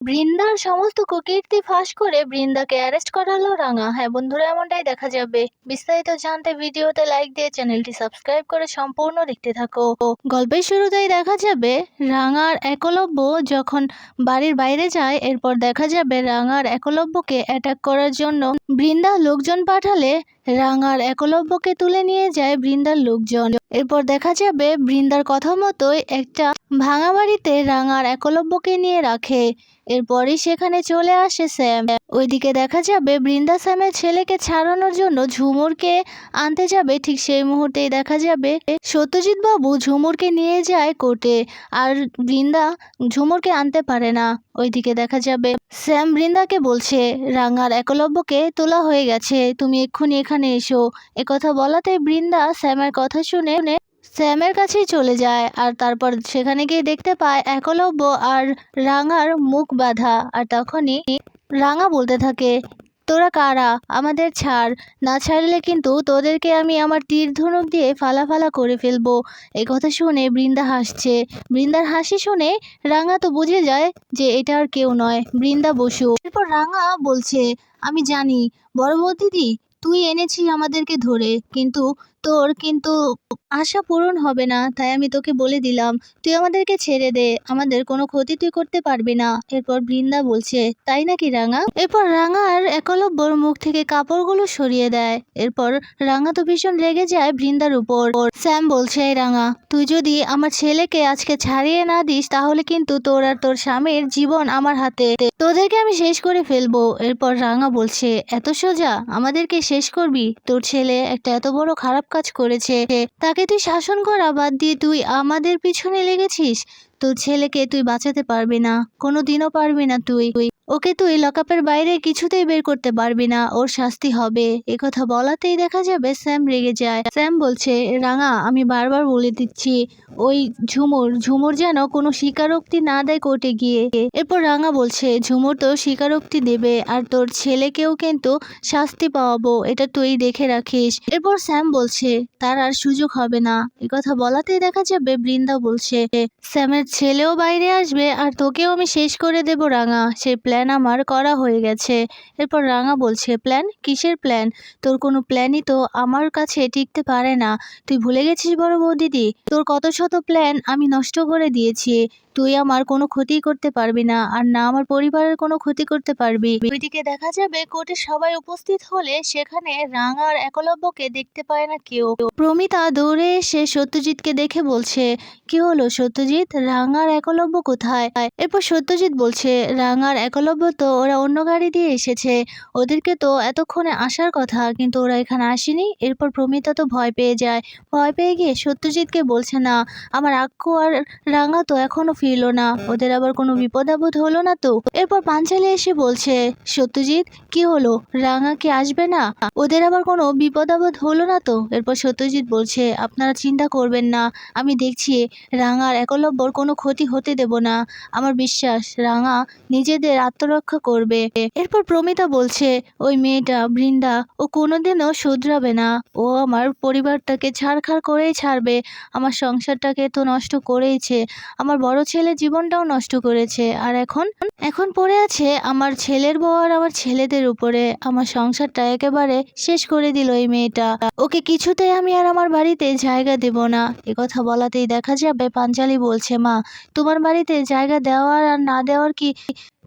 বৃন্দার সমস্ত কুকীর্তি ফাঁস করে বৃন্দাকে অ্যারেস্ট করালো রাঙা। হ্যাঁ বন্ধুরা, এমনটাই দেখা যাবে। বিস্তারিত জানতে ভিডিওতে লাইক দিয়ে চ্যানেলটি সাবস্ক্রাইব করে সম্পূর্ণ দেখতে থাকো। গল্পের শুরুতেই দেখা যাবে রাঙার একলব্য যখন বাড়ির বাইরে যায়। এরপর দেখা যাবে রাঙার একলব্যকে অ্যাটাক করার জন্য বৃন্দা লোকজন পাঠালে রাঙার একলব্যকে তুলে নিয়ে যায় বৃন্দার লোকজন। এরপর দেখা যাবে বৃন্দার কথা মতোই একটা ভাঙা বাড়িতে রাঙার একলব্যকে নিয়ে রাখে। এরপরই সেখানে চলে আসে স্যাম। ওইদিকে দেখা যাবে বৃন্দা স্যামের ছেলেকে ছাড়ানোর জন্য ঝুমুরকে আনতে যাবে। ঠিক সেই মুহূর্তেই দেখা যাবে সত্যজিৎ বাবু ঝুমুরকে নিয়ে যায় কোর্টে, আর বৃন্দা ঝুমুরকে আনতে পারে না। ওইদিকে দেখা যাবে স্যাম বৃন্দাকে বলছে রাঙার একলব্যকে তোলা হয়ে গেছে, তুমি এক্ষুনি এখানে এসো। একথা বলাতেই বৃন্দা স্যামের কথা শুনে স্যামের কাছেই চলে যায়। আর তারপর সেখানে গিয়ে দেখতে পায় একলব্য আর রাঙার মুখ বাঁধা। আর তখনই রাঙা বলতে থাকে, তোরা কারা, আমাদের ছাড়, না ছাড়লে কিন্তু তোদেরকে আমি আমার তীর ধনুক দিয়ে ফালা ফালা করে ফেলবো। এই কথা শুনে বৃন্দা হাসছে। বৃন্দার হাসি শুনে রাঙা তো বুঝে যায় যে এটা আর কেউ নয়, বৃন্দা বসু। এরপর রাঙা বলছে, আমি জানি বড় বৌদিদি তুই এনেছিস আমাদেরকে ধরে, কিন্তু তোর কিন্তু আশা পূরণ হবে না, তাই আমি তোকে বলে দিলাম তুই আমাদেরকে ছেড়ে দে, আমাদের কোনো ক্ষতি তুই করতে পারবি না। এরপর বৃন্দা বলছে, তাই নাকি রাঙা? এরপর রাঙার একলব্যর মুখ থেকে কাপড়গুলো সরিয়ে দেয়। এরপর রাঙা তো ভীষণ রেগে যায় বৃন্দার উপর। স্যাম বলছে, এই রাঙা, তুই যদি আমার ছেলেকে আজকে ছাড়িয়ে না দিস তাহলে কিন্তু তোর আর তোর স্বামীর জীবন আমার হাতে, তোদেরকে আমি শেষ করে ফেলবো। এরপর রাঙা বলছে, এত সোজা আমাদেরকে শেষ করবি? তোর ছেলে একটা এত বড় খারাপ কাজ করেছে, তাকে তুই শাসন করা বাদ দিয়ে তুই আমাদের পিছনে লেগেছিস। তোর ছেলেকে তুই বাঁচাতে পারবি না, কোনো দিনও পারবি না। তুই ওকে তুই লকআপের বাইরে কিছুতেই বের করতে পারবি না, ওর শাস্তি হবে। একথা বলাতেই দেখা যাবে স্যাম রেগে যায়। স্যাম বলছে, রাঙা আমি বারবার বলে দিচ্ছি ওই ঝুমুর যেন কোনো স্বীকারোক্তি না দেয় কোর্টে গিয়ে। এরপর রাঙা বলছে, ঝুমুর তো স্বীকারোক্তি দেবে, আর তোর ছেলেকেও কিন্তু শাস্তি পাওয়াবো, এটা তুই দেখে রাখিস। এরপর স্যাম বলছে, তার আর সুযোগ হবে না। একথা বলাতেই দেখা যাবে বৃন্দা বলছে, স্যামের ছেলেও বাইরে আসবে আর তোকেও আমি শেষ করে দেব রাঙা, সেই প্ল্যান আমার করা হয়ে গেছে। এরপর রাঙা বলছে, প্ল্যান? কিসের প্ল্যান? তোর কোনো প্ল্যানই তো আমার কাছে টিকতে পারে না। তুই ভুলে গেছিস বড় বৌদিদি, তোর কত শত প্ল্যান আমি নষ্ট করে দিয়েছি। তুই আমার কোনো ক্ষতি করতে পারবি না, আর না আমার পরিবারের কোনো ক্ষতি করতে পারবি। ওইদিকে দেখা যাবে কোর্টে সবাই উপস্থিত হলে সেখানে রাঙার একলব্যকে দেখতে পায় না কেউ। প্রমিতা দৌড়ে এসে সত্যজিৎকে দেখে বলছে, কি হলো সত্যজিৎ, রাঙার একলব্য কোথায়? এরপর সত্যজিৎ বলছে, রাঙার একলব্য তো ওরা অন্য গাড়ি দিয়ে এসেছে, ওদেরকে তো এতক্ষণে আসার কথা, কিন্তু ওরা এখানে আসেনি। এরপর প্রমিতা তো ভয় পেয়ে যায়। ভয় পেয়ে গিয়ে সত্যজিৎকে বলছে, না আমার আক্কু আর রাঙা তো এখনো ফিরলো না, ওদের আবার কোনো বিপদ আপদ হলো না তো? এরপর পাঞ্চালি এসে বলছে, সত্যজিৎ কি হলো, রাঙা কি আসবে না? ওদের আবার কোনো বিপদ আপদ হলো না তো? এরপর সত্যজিৎ বলছে, আপনারা চিন্তা করবেন না, আমি দেখছি রাঙার একলব্যর কোনো ক্ষতি হতে দেব না। আমার বিশ্বাস রাঙা নিজেদের আত্মরক্ষা করবে। এরপর প্রমিতা বলছে, ওই মেয়েটা বৃন্দা, ও কোনোদিনও শুধরাবে না, ও আমার পরিবারটাকে ছাড়খাড় করেই ছাড়বে। আমার সংসারটাকে তো নষ্ট করেইছে, আমার বড় ছেলের জীবনটাও নষ্ট করেছে, আর এখন পড়ে আছে আমার ছেলের বউ আর আমার ছেলেদের উপরে। আমার সংসারটা একেবারে শেষ করে দিল এই মেয়েটা, ওকে কিছুতেই আমি আর আমার বাড়িতে জায়গা দেব না। একথা বলাতেই দেখা যাবে পাঞ্চালি বলছে, মা তোমার বাড়িতে জায়গা দেওয়ার আর না দেওয়ার কি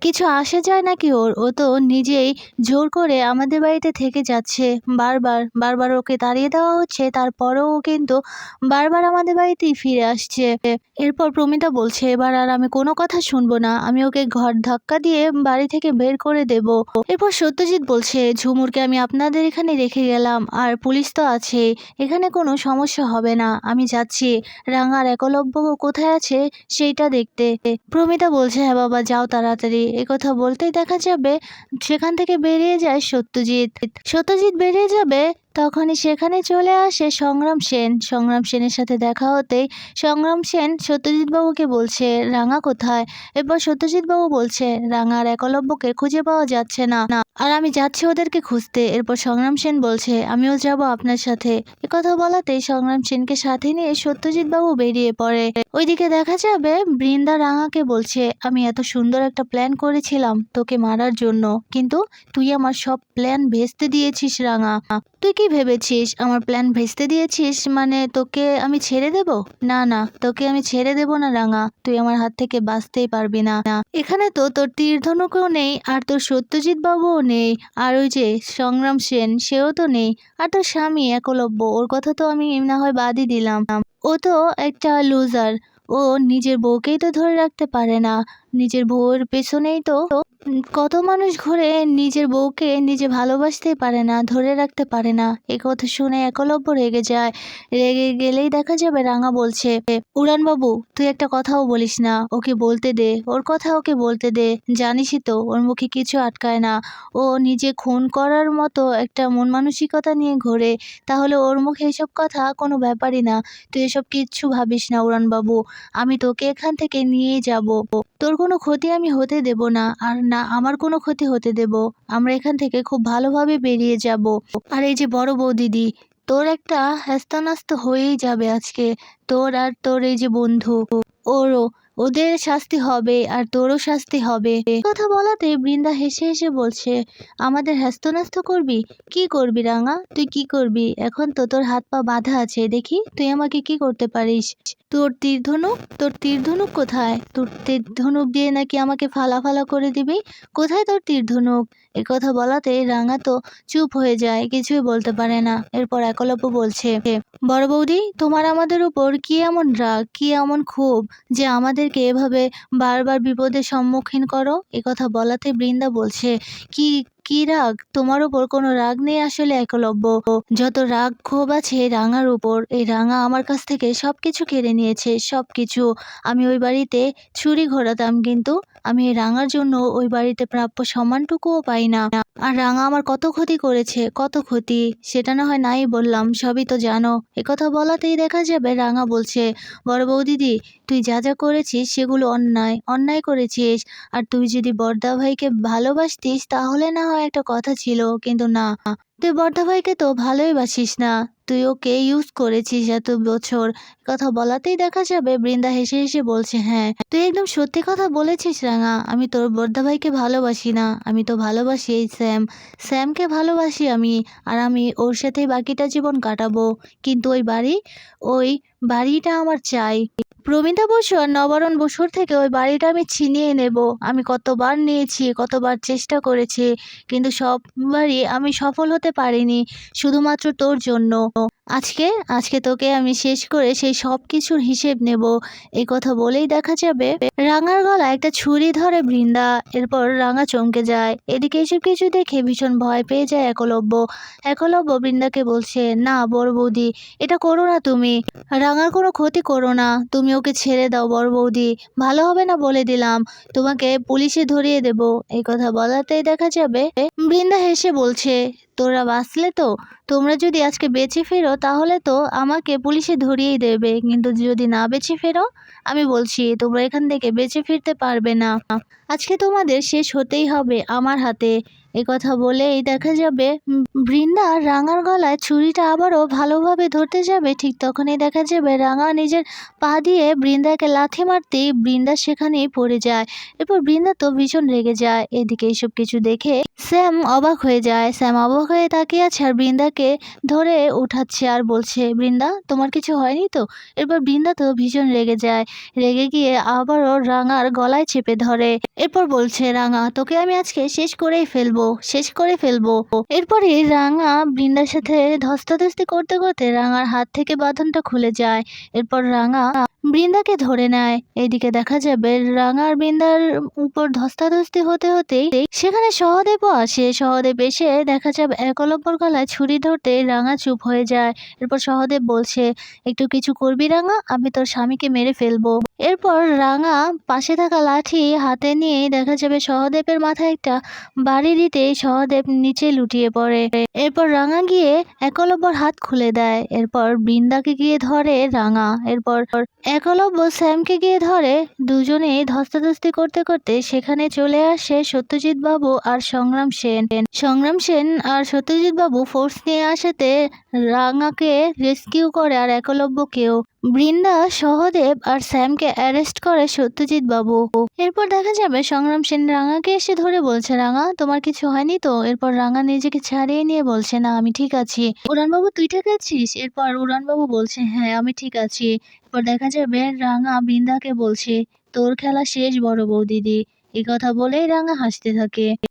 কিছু আসে যায় নাকি? ও তো নিজেই জোর করে আমাদের বাড়িতে থেকে যাচ্ছে, বারবার বারবার ওকে তাড়িয়ে দেওয়া হচ্ছে, তারপরেও ও কিন্তু বারবার আমাদের বাড়িতেই ফিরে আসছে। এরপর প্রমিতা বলছে, এবার আর আমি কোনো কথা শুনবো না, আমি ওকে ঘর ধাক্কা দিয়ে বাড়ি থেকে বের করে দেব। এরপর সত্যজিৎ বলছে, ঝুমুরকে আমি আপনাদের এখানে রেখে গেলাম, আর পুলিশ তো আছে, এখানে কোনো সমস্যা হবে না, আমি যাচ্ছি রাঙার একলব্য কোথায় আছে সেইটা দেখতে। প্রমিতা বলছে, হ্যাঁ বাবা যাও তাড়াতাড়ি। একথা বলতেই দেখা যাবে সেখান থেকে বেরিয়ে যায় সত্যজিৎ। বেরিয়ে যাবে তখনই সেখানে চলে আসে সংগ্রাম সেন। সংগ্রাম সেনের সাথে দেখা হতেই সংগ্রাম সেন সত্যজিৎ বাবুকে বলছে রাঙা কোথায়। এরপর সত্যজিৎ বাবু বলছে রাঙা আর একলব্যকে খুঁজে পাওয়া যাচ্ছে না, আর আমি যাচ্ছি ওদেরকে খুঁজতে। এরপর সংগ্রাম সেন বলছে আমিও যাব আপনার সাথে। একথা বলাতেই সংগ্রাম সেনকে সাথে নিয়ে সত্যজিৎ বাবু বেরিয়ে পড়ে। ওইদিকে দেখা যাবে বৃন্দা রাঙাকে বলছে আমি এত সুন্দর একটা প্ল্যান করেছিলাম তোকে মারার জন্য, কিন্তু তুই আমার সব প্ল্যান ভেস্তে দিয়েছিস রাঙা। তুই কি ভেবেছিস আমার প্ল্যান ভেস্তে দিয়েছিস মানে তোকে আমি ছেড়ে দেব? না না, তোকে আমি ছেড়ে দেব না রাঙা, তুই আমার হাত থেকে বাঁচতেই পারবি না। এখানে তো তোর তীর ধনুকও নেই, আর তোর সত্যজিৎ বাবুও নেই, আর ওই যে সংগ্রাম সেন সেও তো নেই, আর তোর স্বামী একলব্য ওর কথা তো আমি না হয় বাদই দিলাম, ও তো একটা লুজার। ও নিজের বউকেই তো ধরে রাখতে পারে না, নিজের বউয়ের পেছনেই তো কত মানুষ ঘুরে, নিজের বউকে নিজে ভালোবাসতেই পারে না, ধরে রাখতে পারে না। এ কথা শুনে একলব্য রেগে যায়। রেগে গেলেই দেখা যাবে রাঙা বলছে উড়ান বাবু তুই একটা কথাও বলিস না, ওকে বলতে দে, ওর কথা ওকে বলতে দে, জানিসই তো ওর মুখে কিছু আটকায় না, ও নিজে খুন করার মতো একটা মন মানসিকতা নিয়ে ঘোরে, তাহলে ওর মুখে এসব কথা কোনো ব্যাপারই না। তুই এসব কিচ্ছু ভাবিস না উড়ান বাবু, আমি তোকে এখান থেকে নিয়ে যাব, তোর কোনো ক্ষতি আমি হতে দেব না, আর না আমার কোনো ক্ষতি হতে দেব। আমরা এখান থেকে খুব ভালোভাবে বেরিয়ে যাব। আর এই যে বড় বউ দিদি, তোর একটা হ্যাস্তানাস্ত হয়েই যাবে আজকে, তোর আর তোর এই যে বন্ধু ওরও, ওদের শাস্তি হবে আর তোরও শাস্তি হবে। কথা বলাতে বৃন্দা হেসে হেসে বলছে আমাদের হ্যাস্তানাস্ত করবি? কি করবি রাঙা, তুই কি করবি? এখন তো তোর হাত পা বাঁধা আছে, দেখি তুই আমাকে কি করতে পারিস। তোর তীর ধনুক, তোর তীর ধনুক কোথায়? তোর তীর ধনুক দিয়ে নাকি আমাকে ফালা ফালা করে দিবি? কোথায় তোর তীর ধনুক? কথা বলাতে রাঙা তো চুপ হয়ে যায়, কিছুই বলতে পারে না। এরপর একলব্য বলছে বড় বৌদি তোমার আমাদের উপর কি এমন রাগ, কি এমন ক্ষোভ যে আমাদেরকে এভাবে বারবার বিপদের সম্মুখীন করো? কথা বলাতে বৃন্দা বলছে কি কি রাগ? তোমার উপর কোনো রাগ নেই আসলে একলব্য, যত রাগ ক্ষোভ আছে রাঙার উপর। এই রাঙা আমার কাছ থেকে সবকিছু কেড়ে নিয়েছে, সবকিছু। আমি ওই বাড়িতে ছুরি ঘোরাতাম, কিন্তু আমি এই রাঙার জন্য ওই বাড়িতে প্রাপ্য সম্মানটুকুও পাই না। আর রাঙা আমার কত ক্ষতি করেছে, কত ক্ষতি, সেটা না হয় নাই বললাম, সবই তো জানো। কথা বলাতেই দেখা যাবে রাঙা বলছে বড় বউ দিদি তুই যা যা করেছিস সেগুলো অন্যায়, অন্যায় করেছিস। আর তুই যদি বড়দা ভাইকে ভালোবাসতিস তাহলে না হয় একটা কথা ছিল, কিন্তু না, তুই বড়দা ভাইকে তো ভালোই বাসিস না, তুই ওকে ইউজ করেছিস এত বছর। কথা বলাতেই দেখা যাবে বৃন্দা হেসে হেসে বলছে হ্যাঁ তুই একদম সত্যি কথা বলেছিস রাঙা, আমি তোর বড়দা ভাইকে ভালোবাসি না, আমি তো ভালোবাসি এই স্যামকে ভালোবাসি আমি, আর আমি ওর সাথেই বাকিটা জীবন কাটাবো। কিন্তু ওই বাড়িটা আমার চাই। প্রমিতা বসু আর নবারুণ বসুর থেকে ওই বাড়িটা আমি ছিনিয়ে নেব। আমি কতবার নিয়েছি, কতবার চেষ্টা করেছি, কিন্তু সববারই আমি সফল হতে পারিনি, শুধুমাত্র তোর জন্য। আজকে আজকে তোকে আমি শেষ করে সেই সব কিছুর হিসেব নেব। এই কথা বলেই দেখা যাবে রাঙার গলায় একটা ছুরি ধরে বৃন্দা। এরপর রাঙা চমকে যায়। এদিকে এসব কিছু দেখে ভীষণ ভয় পেয়ে যায় একলব্য। একলব্য বৃন্দাকে বলছে না বড় বৌদি এটা করো না, তুমি রাঙার কোনো ক্ষতি করো না, তুমি ওকে ছেড়ে দাও বড় বৌদি, ভালো হবে না বলে দিলাম, তোমাকে পুলিশে ধরিয়ে দেব। এই কথা বলাতেই দেখা যাবে বৃন্দা হেসে বলছে তোরা বাঁচলে তো, তোমরা যদি আজকে বেঁচে ফেরো তাহলে তো আমাকে পুলিশে ধরিয়েই দেবে, কিন্তু যদি না বেঁচে ফেরো আমি বলছি তোমরা এখান থেকে বেঁচে ফিরতে পারবে না, আজকে তোমাদের শেষ হতেই হবে আমার হাতে। কথা বলেই দেখা যাবে বৃন্দা রাঙার গলায় ছুরিটা আবারও ভালোভাবে ধরতে যাবে, ঠিক তখনই দেখা যাবে রাঙা নিজের পা দিয়ে বৃন্দাকে লাথি মারতেই বৃন্দা সেখানেই পড়ে যায়। এরপর বৃন্দা তো ভীষণ রেগে যায়। এদিকে এসব কিছু দেখে স্যাম অবাক হয়ে যায়। স্যাম অবাক হয়ে তাকিয়ে আছে আর বৃন্দাকে ধরে উঠাচ্ছে আর বলছে বৃন্দা তোমার কিছু হয়নি তো? এরপর বৃন্দা তো ভীষণ রেগে যায়, রেগে গিয়ে আবারও রাঙার গলায় চেপে ধরে। এরপর বলছে রাঙা তোকে আমি আজকে শেষ করেই ফেলবো, শেষ করে ফেলবো। এরপরে রাঙা বৃন্দার সাথে ধস্তাধস্তি করতে করতে রাঙার হাত থেকে বাঁধনটা খুলে যায়। এরপর রাঙা বৃন্দাকে ধরে নেয়। এদিকে দেখা যাবে রাঙা আর বৃন্দার উপর ধস্তাধস্তি হতে হতেই সেখানে সহদেবও আসে। সহদেব এসে দেখা যাবে একলব্যর গলায় ছুরি ধরতে রাঙা চুপ হয়ে যায়। এরপর সহদেব বলছে একটু কিছু করবি রাঙা, আমি তোর স্বামীকে মেরে ফেলবো। এরপর রাঙা পাশে থাকা লাঠি হাতে নিয়ে দেখা যাবে সহদেবের মাথায় একটা বাড়ি দিতে দিতেই সহদেব নিচে লুটিয়ে পড়ে। এরপর রাঙা গিয়ে একলব্যর হাত খুলে দেয়। এরপর বৃন্দাকে গিয়ে ধরে রাঙা। এরপর একলব্য স্যামকে গিয়ে ধরে। দুজনেই ধস্তাধস্তি করতে করতে সেখানে চলে আসে সত্যজিৎ বাবু আর সংগ্রাম সেন। সংগ্রাম সেন আর সত্যজিৎ বাবু ফোর্স নিয়ে আসাতে রাঙাকে রেস্কিউ করে আর একলব্যকেও। বৃন্দা, সহদেব আর স্যামকে অ্যারেস্ট করে সত্যজিৎ বাবু। এরপর দেখা যাবে সংগ্রাম সেন রাঙাকে এসে ধরে বলছে, রাঙা তোমার কিছু হয়নি তো? এরপর রাঙা নিজেকে ছাড়িয়ে নিয়ে বলছে, না আমি ঠিক আছি। উড়ানবাবু তুই ঠিক আছিস? এরপর উড়ানবাবু বলছে, হ্যাঁ আমি ঠিক আছি। এরপর দেখা যাবে রাঙা বৃন্দাকে বলছে, তোর খেলা শেষ বড় বৌদিদি। এই কথা বলেই রাঙা হাসতে থাকে।